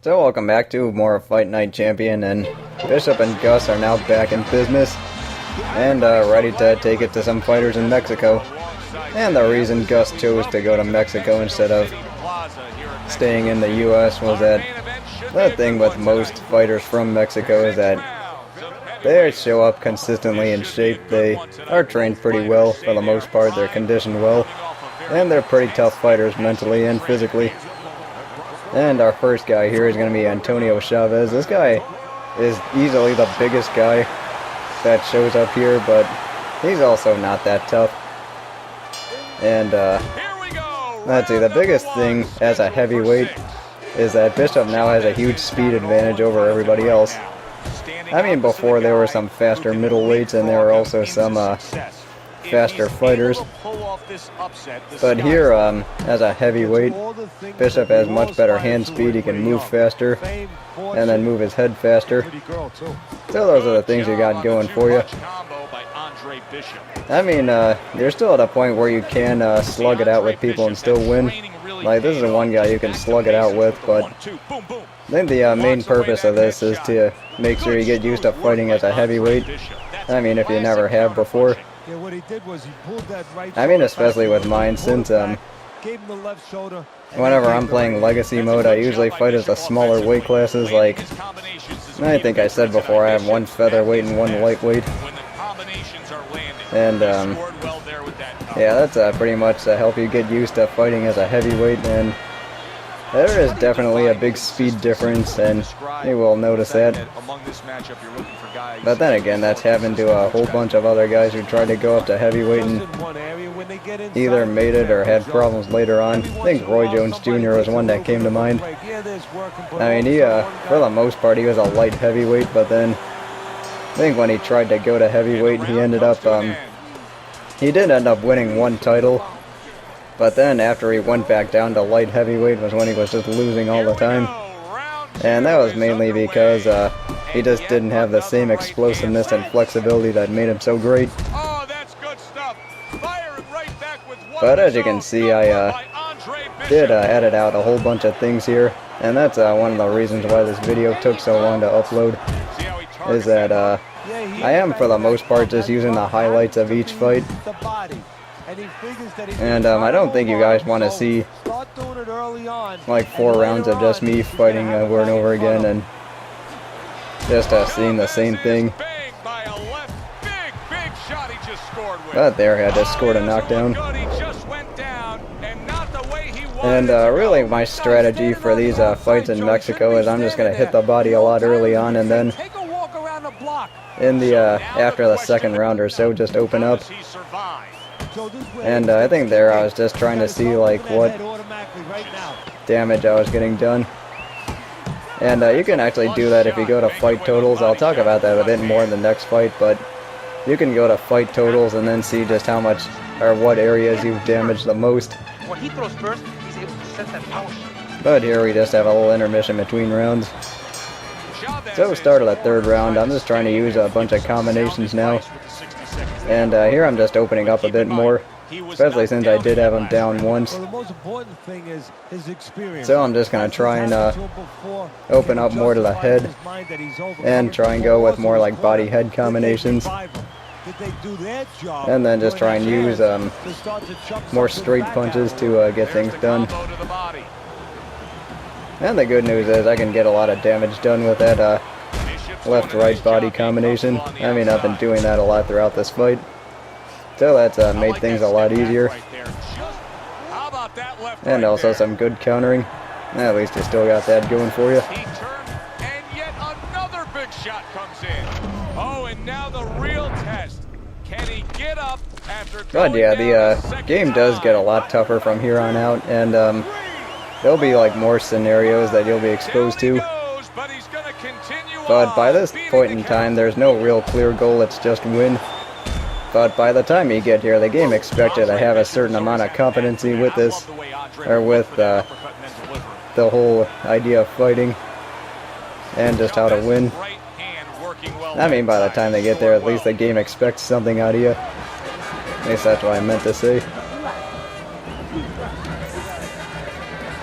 So welcome back to more of Fight Night Champion, and Bishop and Gus are now back in business and ready to take it to some fighters in Mexico. And the reason Gus chose to go to Mexico instead of staying in the US was that the thing with most fighters from Mexico is that they show up consistently in shape. They are trained pretty well for the most part, they're conditioned well, and they're pretty tough fighters mentally and physically. And our first guy here is going to be Antonio Chavez. This guy is easily the biggest guy that shows up here, but he's also not that tough. And let's see, the biggest thing as a heavyweight is that Bishop now has a huge speed advantage over everybody else. I mean, before there were some faster middleweights and there were also some faster fighters, but here as a heavyweight, Bishop has much better hand speed. He can move faster and then move his head faster, so those are the things you got going for you. I mean, you're still at a point where you can slug it out with people and still win. Like, this is the one guy you can slug it out with, but I think the main purpose of this is to make sure you get used to fighting as a heavyweight. I mean, if you never have before. I mean, especially with mine, since whenever I'm playing Legacy mode, I usually fight as the smaller weight classes. Like, I think I said before, I have one featherweight and one lightweight. And yeah, that's pretty much to help you get used to fighting as a heavyweight. And there is definitely a big speed difference, and you will notice that. But then again, that's happened to a whole bunch of other guys who tried to go up to heavyweight and either made it or had problems later on. I think Roy Jones Jr. was one that came to mind. I mean, he, for the most part, he was a light heavyweight, but then I think when he tried to go to heavyweight, he ended up, he did end up winning one title. But then after he went back down to light heavyweight was when he was just losing all the time. And that was mainly because he just didn't have the same explosiveness and flexibility that made him so great. But as you can see, I did edit out a whole bunch of things here. And that's one of the reasons why this video took so long to upload. Is that I am for the most part just using the highlights of each fight. And I don't think you guys want to see like 4 rounds of just me fighting over and over again and just seeing the same thing. But there, I just scored a knockdown. And really my strategy for these fights in Mexico is I'm just going to hit the body a lot early on, and then in the after the second round or so just open up. And I think there I was just trying to see like what damage I was getting done. And you can actually do that if you go to fight totals. I'll talk about that a bit more in the next fight, but you can go to fight totals and then see just how much or what areas you've damaged the most. When he throws first, he's able to set that power. But here we just have a little intermission between rounds. So start of the third round, I'm just trying to use a bunch of combinations now. And here I'm just opening up a bit more, especially since I did have him down once. So I'm just going to try and open up more to the head and try and go with more like body-head combinations. And then just try and use more straight punches to get things done. And the good news is I can get a lot of damage done with that left-right body combination. I mean, I've been doing that a lot throughout this fight. So that's made things a lot easier. And also some good countering. At least you still got that going for you. And yet another big shot comes in. Oh, and now the real test. Can he get up after going But yeah, down the game does get a lot tougher from here on out, and there'll be like more scenarios that you'll be exposed to. But by this point in time, there's no real clear goal, it's just win. But by the time you get here, the game expects you to have a certain amount of competency with this, or with the whole idea of fighting, and just how to win. I mean, by the time they get there, at least the game expects something out of you. At least that's what I meant to say.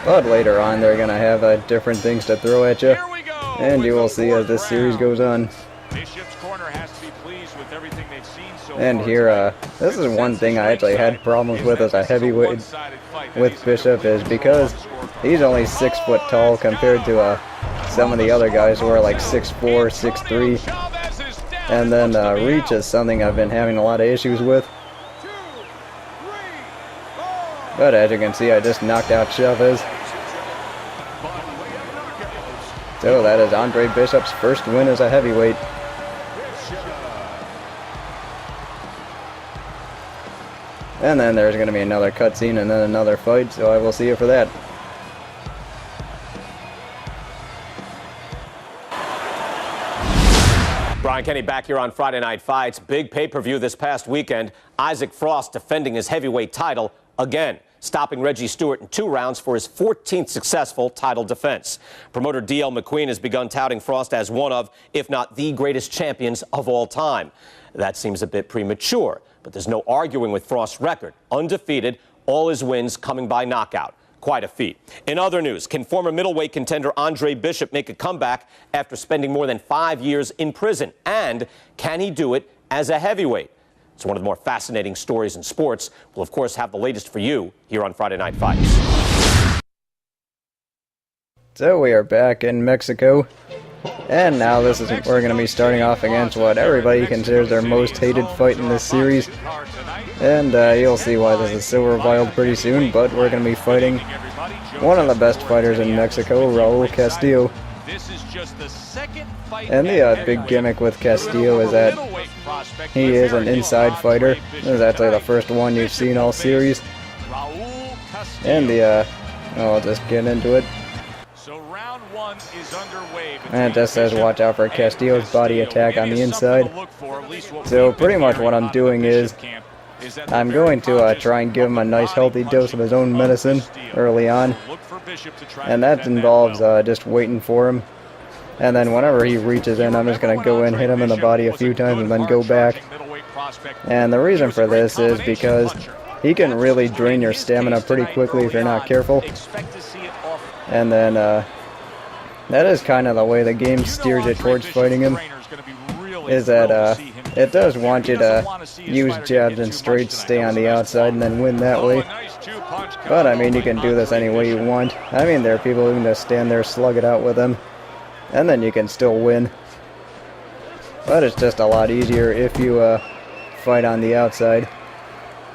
But later on, they're going to have different things to throw at you. Here we go. And you will see as this series goes on. Bishop's corner has to be pleased with everything they've seen so And far here, tonight. this is one thing I actually had problems with as a heavyweight with Bishop, is because he's only 6 foot tall compared to some of the other guys who are like 6'4", 6'3". And then reach is something I've been having a lot of issues with. But as you can see, I just knocked out Chavez. So that is Andre Bishop's first win as a heavyweight. And then there's going to be another cutscene and then another fight, so I will see you for that. Brian Kenny back here on Friday Night Fights. Big pay-per-view this past weekend. Isaac Frost defending his heavyweight title again, stopping Reggie Stewart in 2 rounds for his 14th successful title defense. Promoter D.L. McQueen has begun touting Frost as one of, if not the greatest champions of all time. That seems a bit premature, but there's no arguing with Frost's record. Undefeated, all his wins coming by knockout. Quite a feat. In other news, can former middleweight contender Andre Bishop make a comeback after spending more than 5 years in prison? And can he do it as a heavyweight? It's one of the more fascinating stories in sports. We'll, of course, have the latest for you here on Friday Night Fights. So we are back in Mexico. And now we're going to be starting off against what everybody considers their most hated fight in this series. And you'll see why this is so reviled pretty soon, but we're going to be fighting one of the best fighters in Mexico, Raul Castillo. And the big gimmick with Castillo is that he is an inside fighter. This is actually the first one you've seen all series. And I'll just get into it. And it just says watch out for Castillo's body attack on the inside. So pretty much what I'm doing is I'm going to try and give him a nice healthy dose of his own medicine early on. And that involves just waiting for him. And then whenever he reaches in, I'm just going to go in, hit him in the body a few times, and then go back. And the reason for this is because he can really drain your stamina pretty quickly if you're not careful. And then that is kind of the way the game steers it towards fighting him, is that it does want you to use jabs and straights, stay on the outside, and then win that way. But I mean, you can do this any way you want. I mean, there are people who can just stand there, slug it out with him, and then you can still win. But it's just a lot easier if you fight on the outside.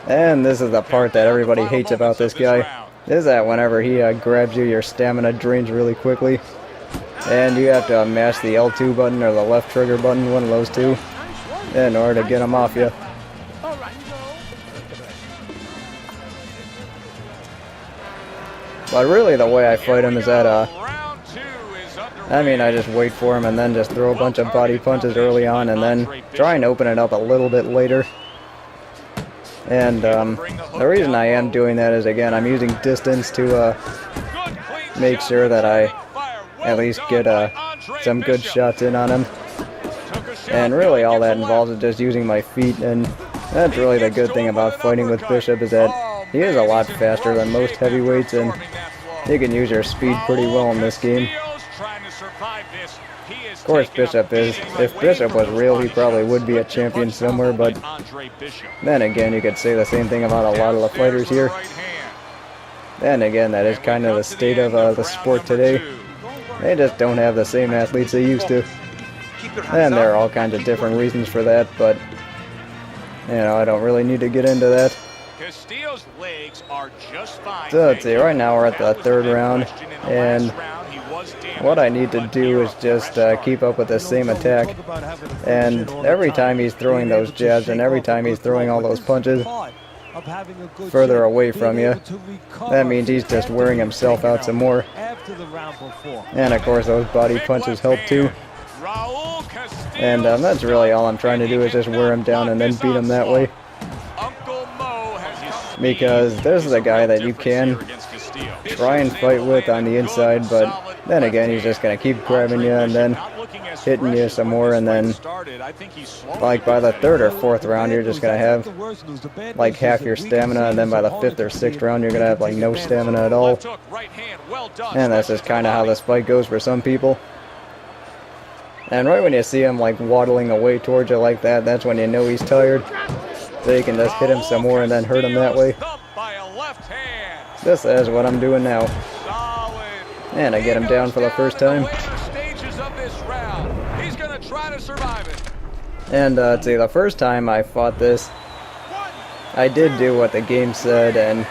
And this is the part that everybody hates about this guy, is that whenever he grabs you, your stamina drains really quickly. And you have to mash the L2 button or the left trigger button, one of those two, in order to get him off you. But really the way I fight him is that, I mean, I just wait for him and then just throw a bunch of body punches early on and then try and open it up a little bit later. And the reason I am doing that is, again, I'm using distance to make sure that I at least get some good shots in on him. And really all that involves is just using my feet, and that's really the good thing about fighting with Bishop, is that he is a lot faster than most heavyweights, and you can use your speed pretty well in this game. Of course, Bishop is, if Bishop was real, he probably would be a champion somewhere, but then again, you could say the same thing about a lot of the fighters here. Then again, that is kind of the state of the sport today. They just don't have the same athletes they used to. And there are all kinds of different reasons for that, but, you know, I don't really need to get into that. So let's see, right now we're at the 3rd round, and what I need to do is just keep up with the same attack. And every time he's throwing those jabs and every time he's throwing all those punches further away from you, that means he's just wearing himself out some more. And of course those body punches help too. And that's really all I'm trying to do, is just wear him down and then beat him that way. Because this is a guy that you can try and fight with on the inside, but Then again, he's just going to keep grabbing you and then hitting you some more, and then like by the 3rd or 4th round, you're just going to have like half your stamina, and then by the 5th or 6th round, you're going to have like no stamina at all. And that's just kind of how this fight goes for some people. And right when you see him like waddling away towards you like that, that's when you know he's tired. So you can just hit him some more and then hurt him that way. This is what I'm doing now. And I get him down for the first time. And see, the first time I fought this, I did do what the game said, and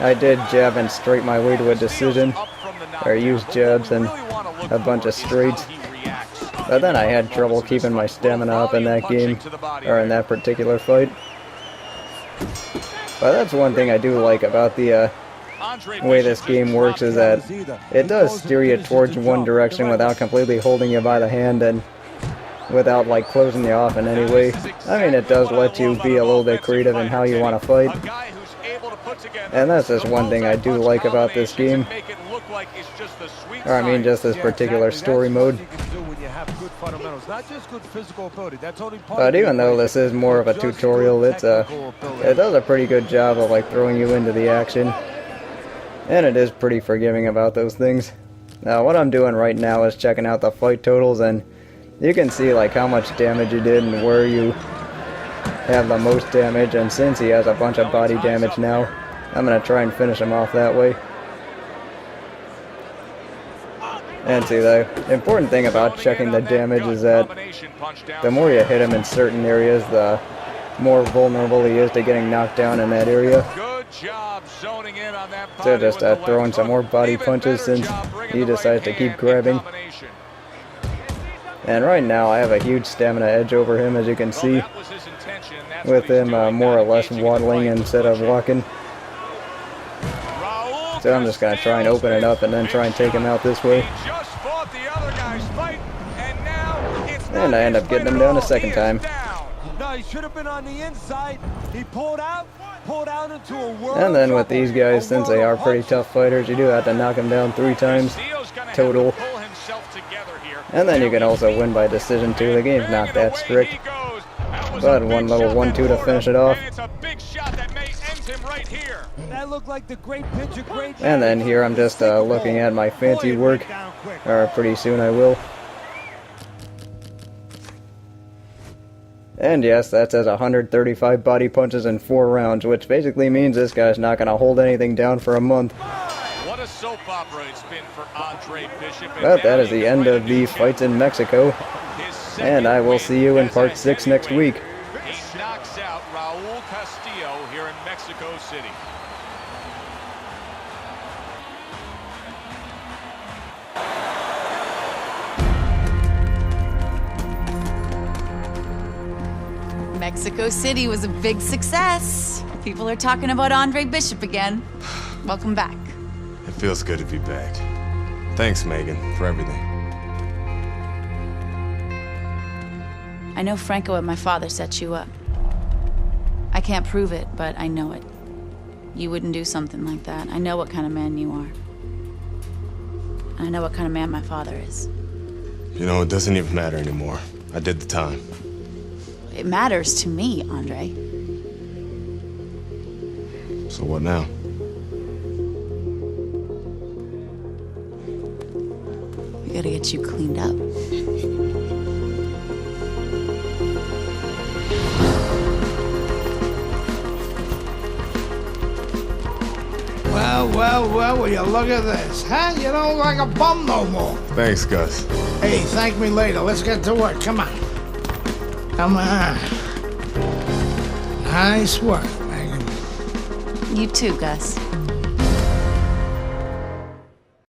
I did jab and straight my way to a decision, or use jabs and a bunch of straights. But then I had trouble keeping my stamina up in that game, or in that particular fight. But that's one thing I do like about the way this game works, is that it does steer you towards one direction without completely holding you by the hand and without like closing you off in any way. I mean, it does let you be a little bit creative in how you want to fight. And that's just one thing I do like about this game. Or I mean, just this particular story mode. But even though this is more of a tutorial, it does a pretty good job of like throwing you into the action. And it is pretty forgiving about those things. Now what I'm doing right now is checking out the fight totals, and you can see like how much damage you did and where you have the most damage, and since he has a bunch of body damage now, I'm going to try and finish him off that way. And see, the important thing about checking the damage is that the more you hit him in certain areas, the more vulnerable he is to getting knocked down in that area. So just throwing some more body punches since he decides to keep grabbing. And right now I have a huge stamina edge over him, as you can see, with him more or less waddling instead of walking. So I'm just going to try and open it up and then try and take him out this way. And I end up getting him down a second time. No, he should have been on the inside. He pulled out into a world. And then with these guys, since they are pretty tough fighters, you do have to knock them down 3 times total. And then you can also win by decision too. The game's not that strict. But one little 1-2 to finish it off. That looked like the great pitcher, great. And then here I'm just looking at my fancy work. Or pretty soon I will. And yes, that says 135 body punches in 4 rounds, which basically means this guy's not going to hold anything down for a month. What a soap opera it's been for Andre Bishop. But that is the end of the fights in Mexico. And I will see you in part 6 next week. He knocks out Raul Castillo here in Mexico City. Mexico City was a big success. People are talking about Andre Bishop again. Welcome back. It feels good to be back. Thanks, Megan, for everything. I know Franco and my father set you up. I can't prove it, but I know it. You wouldn't do something like that. I know what kind of man you are. And I know what kind of man my father is. You know, it doesn't even matter anymore. I did the time. It matters to me, Andre. So what now? We gotta get you cleaned up. Well, will you look at this, huh? You don't look like a bum no more. Thanks, Gus. Hey, thank me later. Let's get to work. Come on. Come on. Nice work, Megan. You too, Gus.